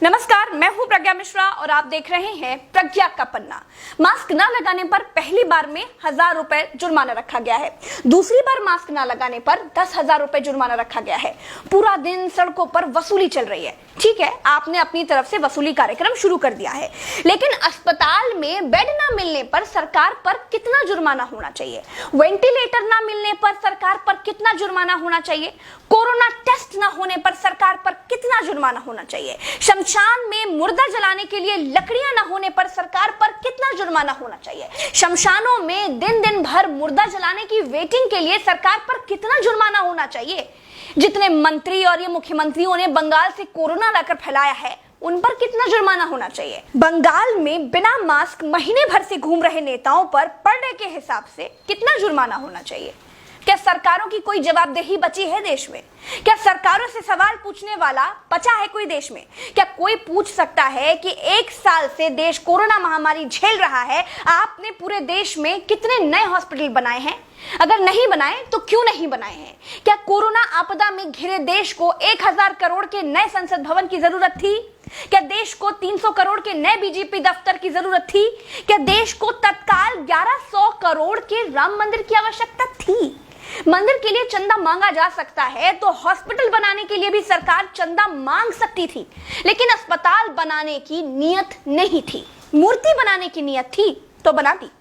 नमस्कार, मैं हूं प्रज्ञा मिश्रा और आप देख रहे हैं प्रज्ञा का पन्ना। मास्क न लगाने पर पहली बार में 1000 रुपए जुर्माना रखा गया है। दूसरी बार मास्क न लगाने पर 10,000 रुपए जुर्माना रखा गया है। पूरा दिन सड़कों पर वसूली चल रही है। ठीक है, आपने अपनी तरफ से वसूली कार्यक्रम शुरू कर दिया है, लेकिन अस्पताल में बेड न मिलने पर सरकार पर कितना जुर्माना होना चाहिए? वेंटिलेटर न मिलने पर सरकार पर कितना जुर्माना होना चाहिए? कोरोना टेस्ट न होने पर सरकार पर कितना जुर्माना होना चाहिए? शमशान में मुर्दा जलाने के लिए लकड़ियां न होने पर सरकार पर कितना जुर्माना होना चाहिए? शमशानों में दिन दिन भर मुर्दा जलाने की वेटिंग के लिए सरकार पर कितना जुर्माना होना चाहिए? जितने मंत्री और ये मुख्यमंत्रियों ने बंगाल से कोरोना लाकर फैलाया है, उन पर कितना जुर्माना होना चाहिए? बंगाल में बिना मास्क महीने भर से घूम रहे नेताओं पर पर डे के हिसाब से कितना जुर्माना होना चाहिए? क्या सरकारों की कोई जवाबदेही बची है देश में? क्या सरकारों से सवाल पूछने वाला बचा है कोई देश में? क्या कोई पूछ सकता है कि 1 साल से देश कोरोना महामारी झेल रहा है, आपने पूरे देश में कितने नए हॉस्पिटल बनाए हैं? अगर नहीं बनाए तो क्यों नहीं बनाए हैं? क्या कोरोना आपदा में घिरे देश को 1000 करोड़ के नए संसद भवन की जरूरत थी? क्या देश को 300 करोड़ के नए बीजेपी दफ्तर की जरूरत थी? क्या देश को तत्काल 1100 करोड़ के राम मंदिर की आवश्यकता थी? मंदिर के लिए चंदा मांगा जा सकता है तो हॉस्पिटल बनाने के लिए भी सरकार चंदा मांग सकती थी, लेकिन अस्पताल बनाने की नियत नहीं थी। मूर्ति बनाने की नियत थी तो बना दी।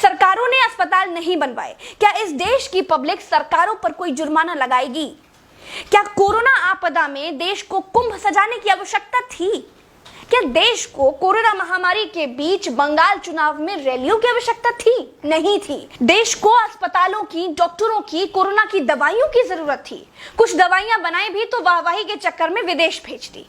सरकारों ने अस्पताल नहीं बनवाए। क्या इस देश की पब्लिक सरकारों पर कोई जुर्माना लगाएगी? क्या कोरोना आपदा में देश को कुंभ सजाने की आवश्यकता थी? क्या देश को कोरोना महामारी के बीच बंगाल चुनाव में रैलियों की आवश्यकता थी? नहीं थी। देश को अस्पतालों की, डॉक्टरों की, कोरोना की दवाइयों की जरूरत थी। कुछ दवाइयां बनाई भी तो वाहवाही के चक्कर में विदेश भेज दी।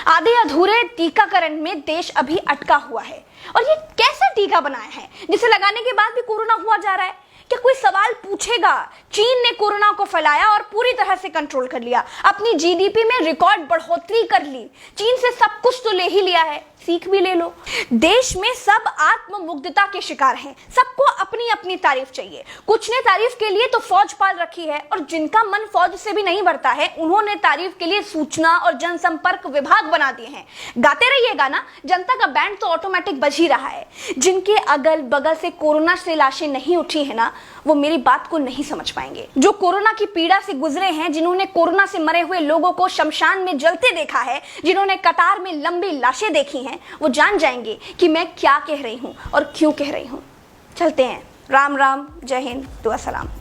आधे अधूरे टीकाकरण में देश अभी अटका हुआ है। और ये कैसा टीका बनाया है जिसे लगाने के बाद भी कोरोना हुआ जा रहा है? क्या कोई सवाल पूछेगा? चीन ने कोरोना को फैलाया और पूरी तरह से कंट्रोल कर लिया। अपनी जीडीपी में रिकॉर्ड बढ़ोतरी कर ली। चीन से सब कुछ तो ले ही लिया है, सीख भी ले लो। देश में सब आत्ममुग्धता के शिकार हैं। सबको अपनी अपनी तारीफ चाहिए। कुछ ने तारीफ के लिए तो फौज पाल रखी है, और जिनका मन फौज से भी नहीं भरता है, उन्होंने तारीफ के लिए सूचना और जनसंपर्क विभाग बना दिए हैं। गाते रहिएगा ना, जनता का बैंड तो ऑटोमेटिक बज ही रहा है। जिनके अगल बगल से कोरोना से लाशें नहीं उठी है ना, वो मेरी बात को नहीं समझ पाएंगे। जो कोरोना की पीड़ा से गुजरे हैं, जिन्होंने कोरोना से मरे हुए लोगों को शमशान में जलते देखा है, जिन्होंने कतार में लंबी लाशें देखी हैं, वो जान जाएंगे कि मैं क्या कह रही हूं और क्यों कह रही हूं। चलते हैं। राम राम, जय हिंद, दुआ सलाम।